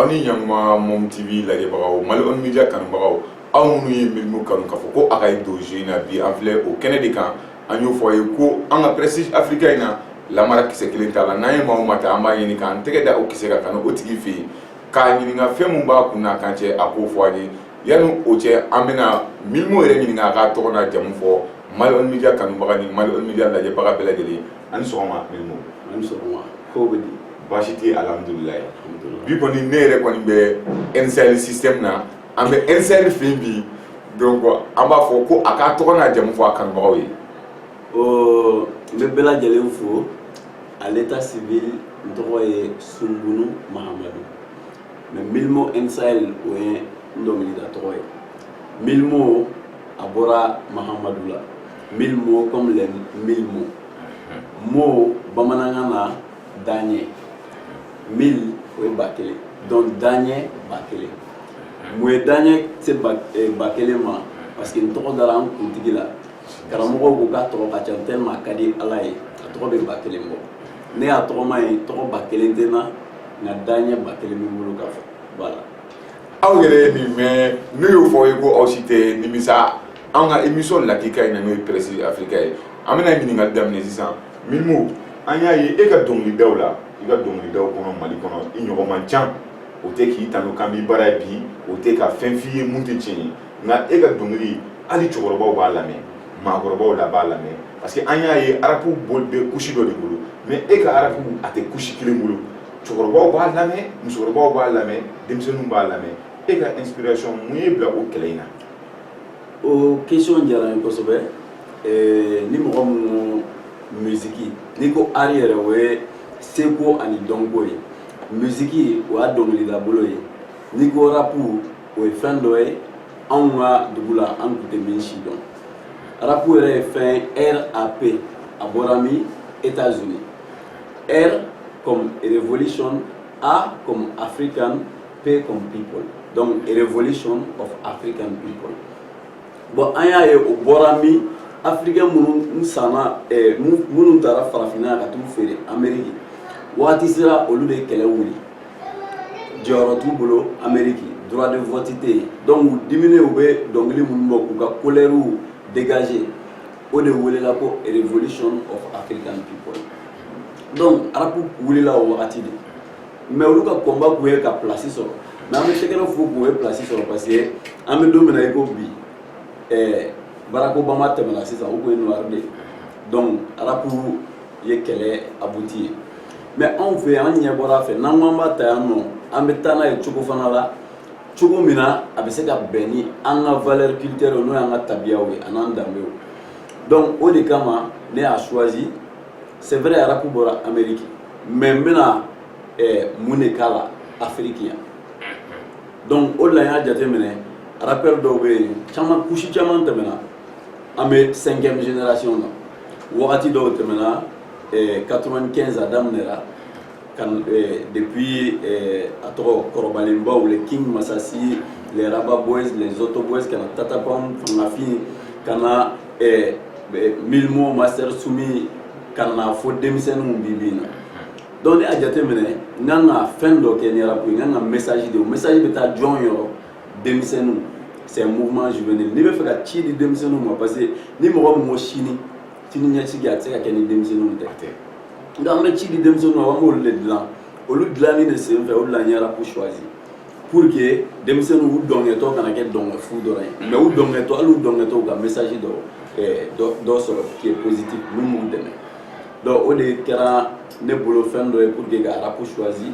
Awni Yangma Mom TV la Gebao, Malon Media Kanbao, Aouni Milmo Kanukafoko, Akaido, Jina, Bi Anfle, au Canada, Anyo Foyeko, Anga Prestige Africaina, la Mara Kisekilita, la Naima Mata, Amayinika, Tegeda Okiseka, Otigifi, Kanyinga Femumba Kuna Kanche, Ako Foye, Yanu Oche, Amena, Milmo Renina, Tona Jamufo, Malon Media Kanubani, Malon Media la Jebara Beladeli, and Soma Milmo, and Soma, Kobedi. Bashiti alhamdulillah bi koni nere koni be NCL system na ambe NCL film donc amba fo ko aka to na jam fo akan bawi o be bela jele fo à l'état civil ndoye Sumbunu Mahamadou mais milmo NCL ouais ndomini da toye milmo abora Mahamadou la milmo comme les milmo mo bamananga Daniel 1000 oui bakele donc Daniel bakele moi Daniel c'est bakele ma parce que nous daram kuntigila karamogo ko ka to ka tellement kadi alay to be bakele mo ne a to mai to bakele dena na Daniel bakele mi mulu ka voilà awgere ni mais nous yo fo ko aussi ni misa anga émission la ki kay na no précis africain amena ni ngal damné 600 milmo anya yi e ka dongli dawla i ka dongli daw kono Mali kono i ɲɔgɔn man can o tɛ k'i tanu kan bi bara bi o tɛ ka fɛn f'i ye mun tɛ tiɲɛ nka e ka dongli hali cɛkɔrɔbaw b'a lamɛn maakɔrɔbaw la b'a lamɛn parce que an y'a ye arabu bɛ kusi dɔ de bolo mais e ka arabu a tɛ kusi kelen bolo cɛkɔrɔbaw b'a lamɛn musokɔrɔbaw b'a lamɛn denmisɛnninw b'a lamɛn e ka inspiration mun ye bila o kɛlɛ in na. o question diyara n ye kosɛbɛ ni mɔgɔ minnu musiki ni ko ari yɛrɛ o ye seko ani dɔnko ye musiki o y'a dɔnkilida bolo ye ni ko rapu o ye fɛn dɔ ye anw ka dugu la an tun tɛ min si dɔn rapu yɛrɛ ye fɛn RAP a bɔra min États-Unis R comme revolution, A comme African, P comme people, donc revolution of African people. Bon an y'a ye o bɔra min Africain minnu sanna minnu taara farafinna ka t'u feere Amérique waati sera olu de kɛlɛ wuli jɔyɔrɔ t'u bolo Amérique droit de vote tɛ yen donc diminué u bɛ dɔnkili minnu bɔ k'u ka colère dégager o de welela ko revolution of African people donc arabu wulila o wagati de mais olu ka combat kun ye ka place sɔrɔ mais an bɛ tɛgɛrɛ fo k'u ye place sɔrɔ parce que an bɛ don min na i ko bi Barack Obama tɛmɛna sisan o kun ye noir de donc arabu ye kɛlɛ abouti ye mais anw fɛ yan an ɲɛ bɔra a fɛ n'an ko an b'a ta yan nɔ an bɛ taa n'a ye cogo fana la cogo min na a bɛ se ka bɛn ni an ka valeur culturelle n'o y'an ka tabiyaw ye a n'an danbew donc o de kama ne y'a choisi c'est vrai arabu bɔra Amérique mais n bɛna mun de k'a la Afrique yan donc o de la n y'a jateminɛ rappeur dɔw bɛ yen caman couche caman tɛmɛna an bɛ 5e génération na wagati dɔw tɛmɛna 95 a daminɛra kan depuis a tɔgɔ kɔrɔbalenbaw les King Masasi les Raba Boys les Auto Boys kana Tatapam Fangafin kana Milmo Master Sumi kana fo denmisɛnninw bi bi na donc ne a jateminɛ n kan ka fɛn dɔ kɛ ni arabu n kan ka message de o message bɛ taa jɔn yɔrɔ denmisɛnninw c'est un mouvement juvénile n'i bɛ fɛ ka ci di denmisɛnninw ma parce que ni mɔgɔ min ko sini ɲɛsigi a tɛ se ka kɛ ni denmisɛnninw tɛ donc an bɛ ci di denmisɛnninw ma an b'olu de dilan olu dilanni de senfɛ o de la n ye arabu choisi pour que denmisɛnninw u dɔnkɛtɔ kana kɛ dɔnkɛfu dɔrɔn ye mais u dɔnkɛtɔ hali u dɔnkɛtɔ ka message dɔ sɔrɔ qui est positif min b'u dɛmɛ donc o de kɛra ne bolo fɛn dɔ ye pour que ka arabu choisi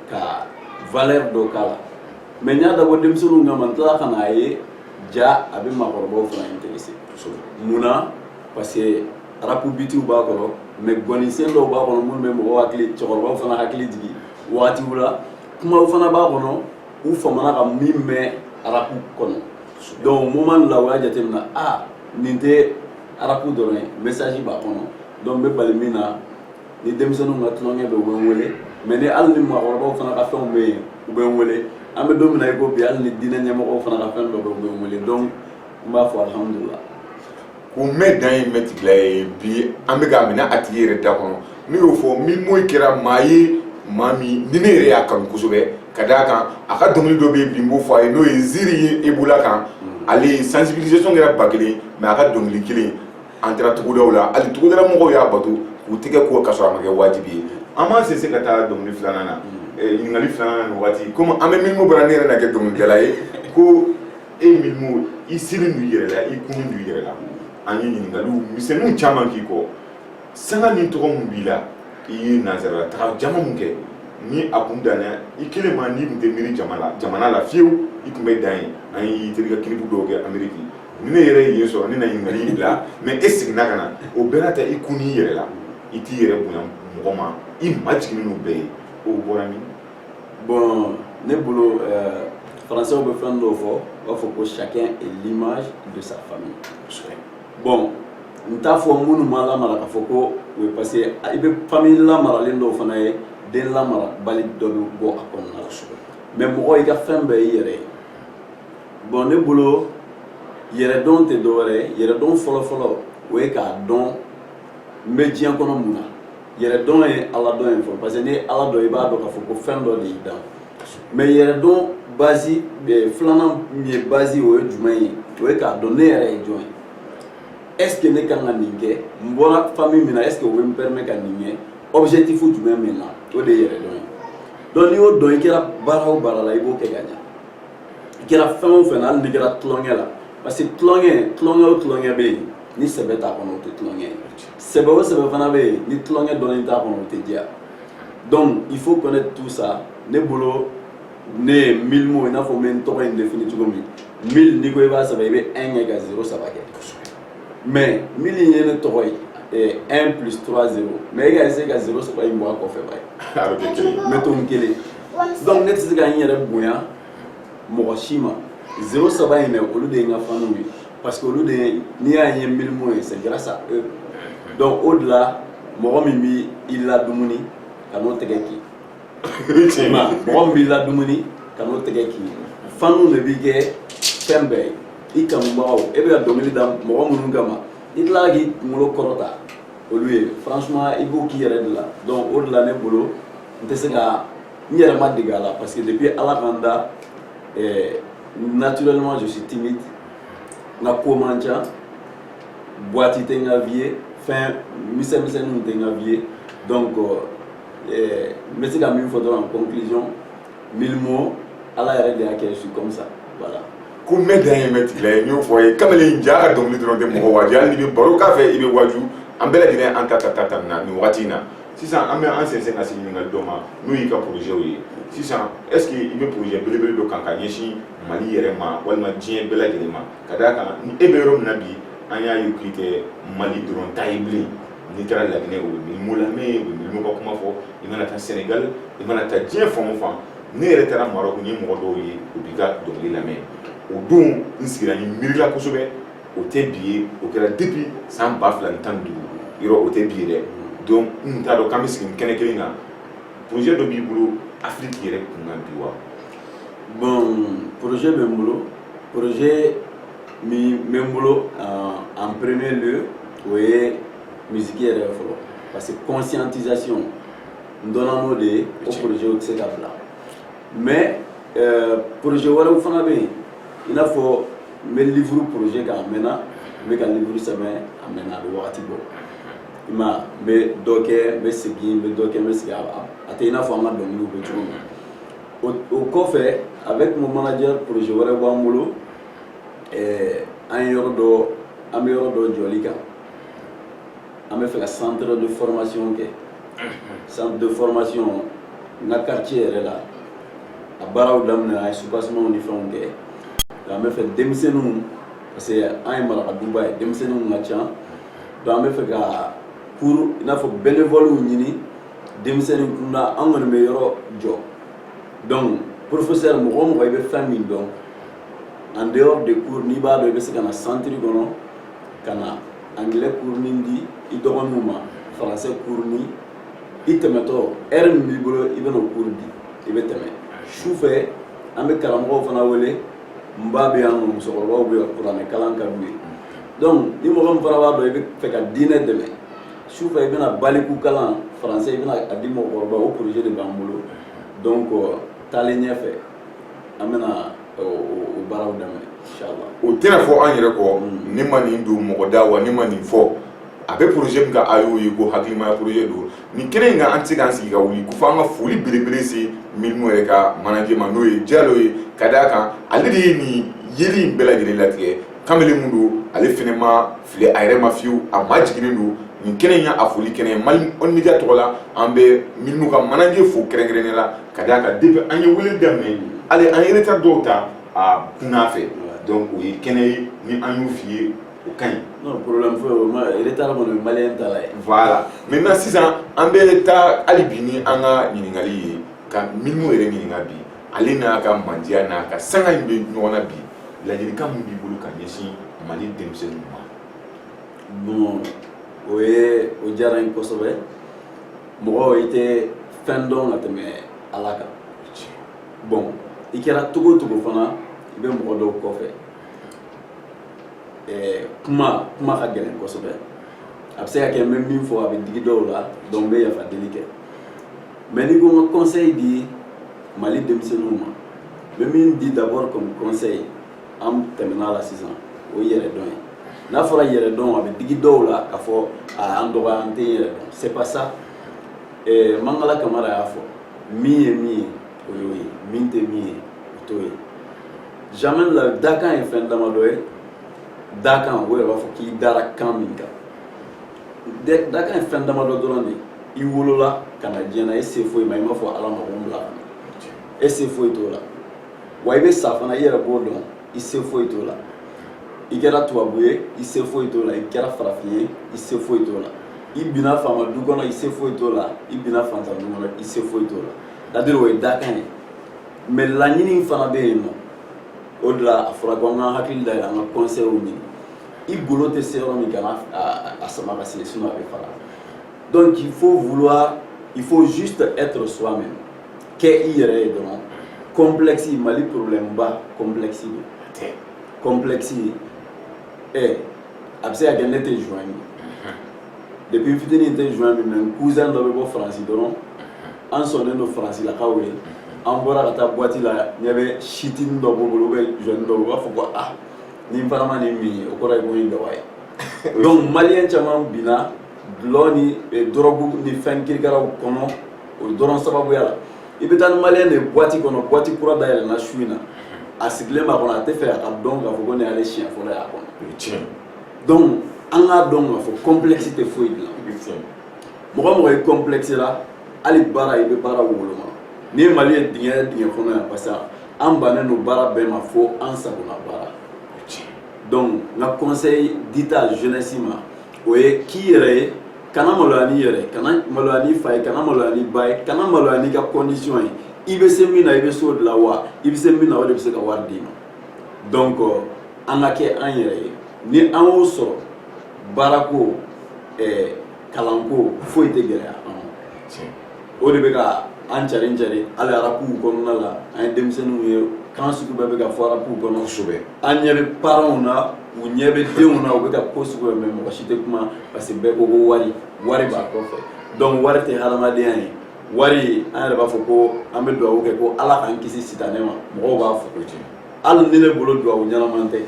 ka valeur dɔ k'a la mais n y'a dabɔ denmisɛnninw kama n tila ka n'a ye ja a bɛ maakɔrɔbaw fana intéressé munna parce que arabu bitiw b'a kɔrɔ mais gɔnisɛn dɔw b'a kɔnɔ minnu bɛ mɔgɔw hakili cɛkɔrɔbaw fana hakili jigin wagatiw la kumaw fana b'a kɔnɔ u famana ka min mɛn arabu kɔnɔ donc moment la o y'a jateminɛ nin tɛ arabu dɔrɔn ye message b'a kɔnɔ donc n bɛ bali min na ni denmisɛnninw ka tulonkɛ bɛ u bɛ n wele mais ni hali ni maakɔrɔbaw fana ka fɛnw bɛ yen u bɛ n wele an bɛ don min na i ko bi hali ni diinɛ ɲɛmɔgɔw fana ka fɛn dɔ bɛ u bɛ n wele donc n b'a fɔ alhamdulilah. Ko mɛ dan ye mɛtigila ye bi an bɛ ka minɛ a tigi yɛrɛ da kɔnɔ n'u y'o fɔ min m'o kɛra maa ye maa min ni ne yɛrɛ y'a kanu kosɛbɛ ka d'a kan a ka dɔnkili dɔ bɛ yen bi n b'o fɔ a ye n'o ye Ziri ye Ebola kan ale sensibilisation kɛra 1000 mais a ka dɔnkili kelen an taara tugudaw la hali tugudala mɔgɔw y'a bato k'u tɛgɛ ko ka sɔrɔ a ma kɛ wajibi ye an m'an sese ka taa dɔnkili filanan na ɲininkali filanan na nin waati komi an bɛ Milmo bara ne yɛrɛ na kɛ dɔnkilidala ye ko e Milmo i selen don i yɛrɛ la i kunun don i yɛrɛ la an ye ɲininkaliw misɛnninw caman k'i kɔ sanga ni tɔgɔ min b'i la i ye nanzarala taga jama mun kɛ ni a kun danna i kelen ma n'i kun tɛ miiri jamana la fiyewu i kun bɛ dan ye an y'i terikɛ kilipu dɔw kɛ Ameriki ni ne yɛrɛ ye yen sɔrɔ ne na ɲininkali in bila mais e seginna ka na o bɛɛ n'a ta i kun n'i yɛrɛ la i t'i yɛrɛ bonya mɔgɔ ma i majigin n'o bɛɛ ye o bɔra min. Bon ne bolo français bɛ fɛn dɔw fɔ u b'a fɔ ko chacun est l'image de sa famille. Bon n t'a fɔ minnu ma lamara k'a fɔ ko o ye parce que i bɛ famille lamaralen dɔw fana ye den lamarabali dɔ bɛ bɔ a kɔnɔna la mais mɔgɔ i ka fɛn bɛɛ i yɛrɛ ye. Bon ne bolo yɛrɛdɔn tɛ dɔwɛrɛ ye yɛrɛdɔn fɔlɔfɔlɔ o ye k'a dɔn n bɛ diɲɛ kɔnɔ mun na yɛrɛdɔn ye ala dɔn ye fɔlɔ parce que ni ye ala dɔn i b'a dɔn k'a fɔ ko fɛn dɔ de y'i dan mais yɛrɛdɔn base filanan min ye base o ye jumɛn ye o ye k'a dɔn ne yɛrɛ ye jɔn ye est ce que ne kan ka nin kɛ n bɔra famille min na est ce que o bɛ n permet ka nin kɛ objectif jumɛn min na o de ye yɛrɛdɔn ye donc n'i y'o dɔn i kɛra baara o baara la i b'o kɛ ka ɲɛ i kɛra fɛn o fɛn na hali n'i kɛra tulonkɛ la parce que tulonkɛ o tulonkɛ bɛ yen ni sɛbɛ t'a kɔnɔ o tɛ tulonkɛ ye sɛbɛ o sɛbɛ fana bɛ yen ni tulonkɛ dɔnni t'a kɔnɔ o tɛ diya donc il faut connaître tout ça ne bolo ne ye Milmo i n'a fɔ n bɛ n tɔgɔ in défini cogo min 1000 n'i ko i b'a sɛbɛn i bɛ 1 kɛ ka 0 saba kɛ mais 1000 in ye ne tɔgɔ ye 1 plus 3 0 mais i ka essayer ka 0 saba in bɔ a kɔfɛ ba ye n bɛ to n kelen donc ne tɛ se ka n yɛrɛ bonya mɔgɔ si ma 0 saba in dɛ olu de ye n ka faniw ye parce que olu de ye n'i y'a ye Milmo ye c'est grâce à eux donc au delà mɔgɔ min b'i ladumuni ka n'o tɛgɛ k'i mɔgɔ min b'i ladumuni ka n'o tɛgɛ k'i faniw de b'i kɛ fɛn bɛɛ ye i kanubagaw e bɛ ka dɔnkili da mɔgɔ minnu kama i tilala k'i kunkolo kɔrɔta olu ye franchement i b'o k'i yɛrɛ de la donc o de la ne bolo n tɛ se ka n yɛrɛ ma dege a la parce que depuis ala k'an da naturellement je suis timide n ka ko man ca boîte tɛ n ka vie ye fɛn misɛnmisɛnninw tɛ n ka vie ye donc n bɛ se ka min fɔ dɔrɔn en conclusion Milmo ala yɛrɛ de y'a kɛ je suis comme ça voilà. ko n bɛ dan ye mɛ tigila ye n y'o fɔ a ye kamalen ja ka dɔnkili dɔrɔn tɛ mɔgɔ waaju hali n'i bɛ baro k'a fɛ i bɛ waaju an bɛɛ lajɛlen an ta nin wagati in na sisan an bɛ an sɛnsɛn ka se ɲininkali dɔ ma n'o y'i ka projet ye sisan est ce que i bɛ projet belebele dɔ kan ka ɲɛsin Mali yɛrɛ ma walima diɲɛ bɛɛ lajɛlen ma ka d'a kan ni e bɛ yɔrɔ min na bi an y'a ye k'i tɛ Mali dɔrɔn ta ye bilen n'i taara Laginɛ o bɛ Milmo lamɛn o bɛ Milmo ka kuma fɔ i mana taa Sénégal i mana taa diɲɛ fan o fan ne yɛrɛ taara Maroc n ye mɔgɔ dɔw ye o b'i ka dɔnkili lamɛn o don n sigira n miirila kosɛbɛ o tɛ bi ye o kɛra depuis san 2015 yɔrɔ o tɛ bi ye dɛ donc n t'a dɔn k'an bɛ sigi nin kɛnɛ kelen kan projet dɔ b'i bolo Afrique yɛrɛ kunkan bi wa. Bon projet bɛ n bolo projet min bɛ n bolo en premier lieu o ye musique yɛrɛ fɔlɔ parce que conscientisation n dɔnna n'o de ye o projet o tɛ se ka bila mais projet wɛrɛw fana bɛ yen i n'a fɔ n bɛ livre projet kan a mɛnna n bɛ ka livre sɛbɛn a mɛnna a bɛ wagati bɔ i ma n bɛ dɔ kɛ n bɛ segin n bɛ dɔ kɛ n bɛ segin a tɛ i n'a fɔ an ka dɔnkiliw bɛ cogo min o kɔfɛ avec mon manager projet wɛrɛ b'an bolo an bɛ yɔrɔ dɔ jɔli kan an bɛ fɛ ka centre de formation kɛ centre de formation n ka quartier yɛrɛ la a baaraw daminɛ an ye soubassement ni fɛnw kɛ an bɛ fɛ denmisɛnninw parce que an ye marakaduba ye denmisɛnninw ka ca donc an bɛ fɛ ka cours i n'a fɔ bénévoles ɲini denmisɛnnin kunda an kɔni bɛ yɔrɔ jɔ donc professeur mɔgɔ o mɔgɔ i bɛ fɛn min dɔn en dehors de cours n'i b'a dɔn i bɛ se ka na centre kɔnɔ ka na anglais cours ni di i dɔgɔninw ma français cours ni i tɛmɛtɔ heure min b'i bolo i bɛ n'o cours di i bɛ tɛmɛ sufɛ an bɛ karamɔgɔw fana wele n ba bɛ yan nɔ musokɔrɔbaw bɛ yan kuranɛ kalan ka d'u ye donc ni mɔgɔ min fana b'a dɔn i bɛ fɛ ka diinɛ dɛmɛ sufɛ i bɛna baliku kalan français i bɛna a di mɔgɔkɔrɔbaw o projet de b'an bolo donc taalen ɲɛfɛ an bɛna o baaraw daminɛ inchallah. O tɛna fɔ an yɛrɛ kɔ ne ma nin don mɔgɔ da wa ne ma nin fɔ a bɛ projet min ka a y'o ye ko hakilimaya projet don nin kɛnɛ in kan an tɛ se k'an sigi ka wuli ko fɔ an ka foli belebele se Milimo yɛrɛ ka manager ma n'o ye Diallo ye ka d'a kan ale de ye nin yeli in bɛɛ lajɛlen latigɛ kamalen mun don ale fɛnɛ ma fili a yɛrɛ ma fiyewu a ma jiginnen don nin kɛnɛ in y'a foli kɛnɛ ye Mali On Media tɔgɔ la an bɛ Milimo ka manager fo kɛrɛnkɛrɛnnen la ka d'a kan depuis an ye wele daminɛ hali an ye retard dɔw ta a kunna fɛ donc o ye kɛnɛ ye ni an y'u f'i ye o ka ɲi. Non problème foyi o ma retard kɔni maliyɛn ta la ye. Voilà maintenant sisan an bɛ taa hali bi ni an ka ɲininkali ye ka Milimo yɛrɛ ɲininka bi ale n'a ka mandiya n'a ka sanga in bɛ ɲɔgɔn na bi ladilikan min b'i bolo ka ɲɛsin Mali denmisɛnninw ma. Bon o diyara n ye kosɛbɛ mɔgɔ i tɛ fɛn dɔn ka tɛmɛ Ala kan bon i kɛra togo o togo fana i bɛ mɔgɔ dɔw kɔfɛ kuma ka gɛlɛn kosɛbɛ a bɛ se ka kɛ n bɛ min fɔ a bɛ digi dɔw la donc n bɛ yafa deli kɛ mais n'i ko n ka conseil di Mali denmisɛnninw ma n bɛ min di d'abord comme conseil an tɛmɛna la sisan o ye yɛrɛ dɔn ye n'a fɔra yɛrɛ dɔn a bɛ digi dɔw la k'a fɔ an dɔgɔya an tɛ yɛrɛ dɔn c'est pas ça Mangala Kamara y'a fɔ min ye min ye o y'o ye min tɛ min ye o t'o ye jamais la dakan ye fɛn damadɔ ye dakan o yɛrɛ b'a fɔ k'i dara kan min kan dakan ye fɛn damadɔ dɔrɔn de i wolola ka na diɲɛ na e se foyi ma i m'a fɔ Ala ma ko n bila e se foyi t'o la wa i bɛ sa fana i yɛrɛ b'o dɔn i se foyi t'o la i kɛra tubabu ye i se foyi t'o la i kɛra farafin ye i se foyi t'o la i binna faama du kɔnɔ i se foyi t'o la i binna fantan du kɔnɔ i se foyi t'o la c'est-à-dire o ye dakan ye mais laɲini fana bɛ yen nɔ o de la a fɔra ko an ka hakili da yɛlɛ an ka conseils ɲini i golo tɛ se yɔrɔ min kana a sama ka se sinon a bɛ fara donc il faut vouloir il faut juste être soi-même kɛ i yɛrɛ ye dɔrɔn complexe Mali problème ba complexe de complexe a bɛ se ka kɛ ne tɛ joint depuis n fitinin tɛ joint min mais n cousin dɔ bɛ bɔ Faransi dɔrɔn an sɔnnen don Faransilakaw ye an bɔra ka taa boîte la ɲɛ bɛ sitinin dɔ b'o bolo ou bien jeune dɔ u b'a fɔ ko ah ni n fana ma nin min ye o kɔrɔ ye ko n ye gawa ye donc maliyɛn caman binna dulɔ ni drogue ni fɛn kirikaraw kɔnɔ o dɔrɔn sababuya la i bɛ taa ni maliyɛn de boîte kɔnɔ boîte kura dayɛlɛnna su in na a sigilen b'a kɔnɔ a tɛ fɛ a ka dɔn k'a fɔ ko nin y'ale siɲɛ fɔlɔ y'a kɔnɔ donc an k'a dɔn k'a fɔ complexe tɛ foyi dilan mɔgɔ mɔgɔ i complexe la hali baara i bɛ baara woloma n'i ye Mali ye dingɛ kɔnɔ yan parce que an bannen don baara bɛɛ ma fo an sagona baara donc n ka conseil di ta jeunesse ma o ye k'i yɛrɛ ye kana maloya n'i yɛrɛ kana maloya n'i fa ye kana maloya n'i ba ye kana maloya n'i ka condition ye i bɛ se min na i bɛ se o de la wa i bɛ se min na o de bɛ se ka wari d'i ma donc an ka kɛ an yɛrɛ ye ni an y'o sɔrɔ baarako kalanko foyi tɛ gɛlɛya an ma o de bɛ ka an cari hali arabuw kɔnɔna la an ye denmisɛnninw ye kan sugu bɛɛ bɛ ka fɔ arabuw kɔnɔ kosɛbɛ an ɲɛ bɛ parents na u ɲɛ bɛ denw na u bɛ ka ko sugu bɛɛ mais mɔgɔ si tɛ kuma parce que bɛɛ ko ko wari b'a kɔfɛ donc wari tɛ hadamadenya ye wari an yɛrɛ b'a fɔ ko an bɛ dugawu kɛ ko Ala k'an kisi sitanɛ ma mɔgɔw b'a fɔ hali ni ne bolo dugawu ɲɛnaman tɛ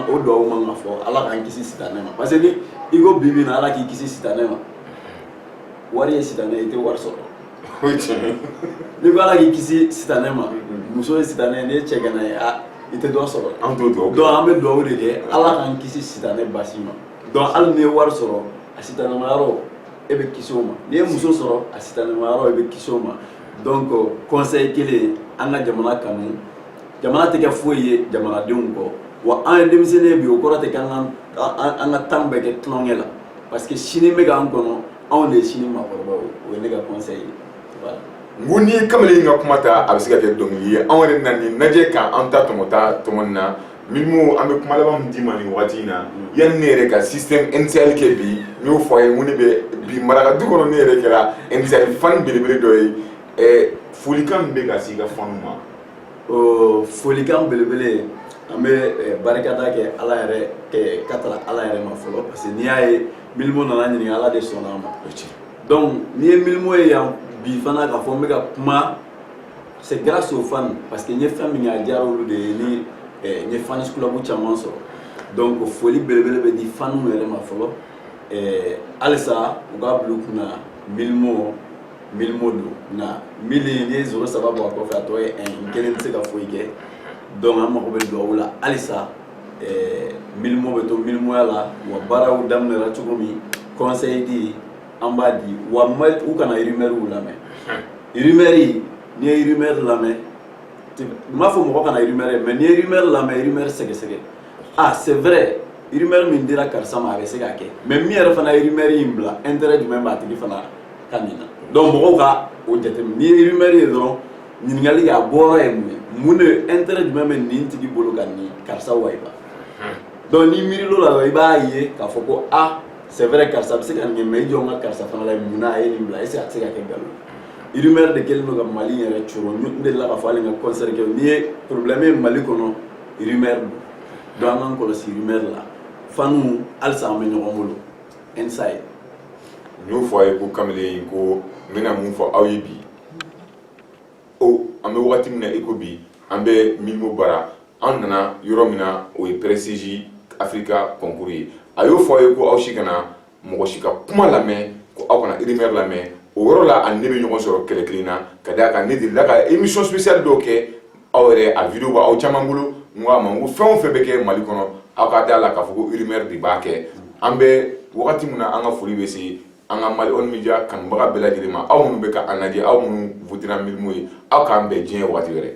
o dugawu man ka fɔ Ala k'an kisi sitanɛ ma parce que ni i ko bi bi in na Ala k'i kisi sitanɛ ma wari ye sitanɛ ye i tɛ wari sɔrɔ ni ko Ala k'i kisi sitanɛ ma muso ye sitanɛ ni ye cɛ gana ye i tɛ dɔ sɔrɔ donc an bɛ dugawu de kɛ Ala k'an kisi sitanɛ basi ma donc hali ni ye wari sɔrɔ a sitanɛma yɔrɔ e bɛ kisi o ma n'i ye muso sɔrɔ a sitanɛma yɔrɔ e bɛ kisi o ma donc conseil kelen an ka jamana kanu jamana tɛ kɛ foyi ye jamanadenw kɔ wa an ye denmisɛnnin ye bi o kɔrɔ tɛ k'an ka temps bɛɛ kɛ tulonkɛ la parce que sini bɛ k'an kɔnɔ anw de ye sini maakɔrɔbaw o ye ne ka conseil ye voilà. n ko n'i ye kamalen ka kuma ta a bɛ se ka kɛ dɔnkili ye anw yɛrɛ na nin lajɛ k'an ta tɔmɔta tɔmɔni na Milimo an bɛ kuma laban min d'i ma nin waati in na yanni ne yɛrɛ ka système NCL kɛ bi n y'o fɔ a ye n ko ne bɛ bi maraka du kɔnɔ ne yɛrɛ kɛra NCL fan belebele dɔ ye folikan min bɛ ka se i ka fanu ma. Folikan belebele an bɛ barikada kɛ Ala yɛrɛ ka taga Ala yɛrɛ ma fɔlɔ parce que n'i y'a ye Milimo nana ɲininka Ala de sɔnna a ma donc n'i ye Milimo ye yan bi fana k'a fɔ n bɛ ka kuma c'est grâce aux fans parce que ñe fam mi a jaarolu de ni ñe fans club chaman so donc foli belebele be di fanu yere ma folo alsa uga blu kuna milmo do na mili ni zoro sababu ko fa to en kelen se ka foike donc am ko be do wala alsa milmo be to milmo yala wa baraw damne ra tugomi conseil di ambadi wa mal u kana rumeur wala me rumeur ni rumeur la me ma fo mo kana rumeur mais ni rumeur la me rumeur sege ah c'est vrai rumeur min dira karsama avec sega ke mais mi yara fana rumeur imbla intérêt du même batigi fana kanina donc mo ka o jete ni rumeur yi do ni ngali ya boro e mu ne intérêt du même ni tigi bolo kan ni karsa waiba donc ni miri lo la iba ye ka foko ah c'est vrai karsa sega ni me jonga karsa fana la muna e ni mbla ese sega ke galo rumeur de kelno ga mali yara churo ñu de la ka fali nga concert ke ni problème mali kono rumeur donc an ko si rumeur la fanu alsa me ñogo mulu inside ñu foye ko kamle ko mena mu fo awyibi o ambe wati mina eko bi ambe milmo bara an nana yoro mina o prestige africa concours ayo foye ko awshikana mo shika kuma lame ko akona rumeur lame o woro la an nebe ñogo soro kele klina kada ka ne di la ka émission spéciale doke awre a vidéo ba aw chamangulu ngwa mangu fɛn fɛn bɛ kɛ Mali kɔnɔ aw ka da la k'a fɔ ko rumeur de b'a kɛ an bɛ wagati min na an ka foli bɛ se an ka Mali On Media kanubaga bɛɛ lajɛlen ma aw minnu bɛ ka an lajɛ aw minnu votera Milmo ye aw k'an bɛn diɲɛ wagati wɛrɛ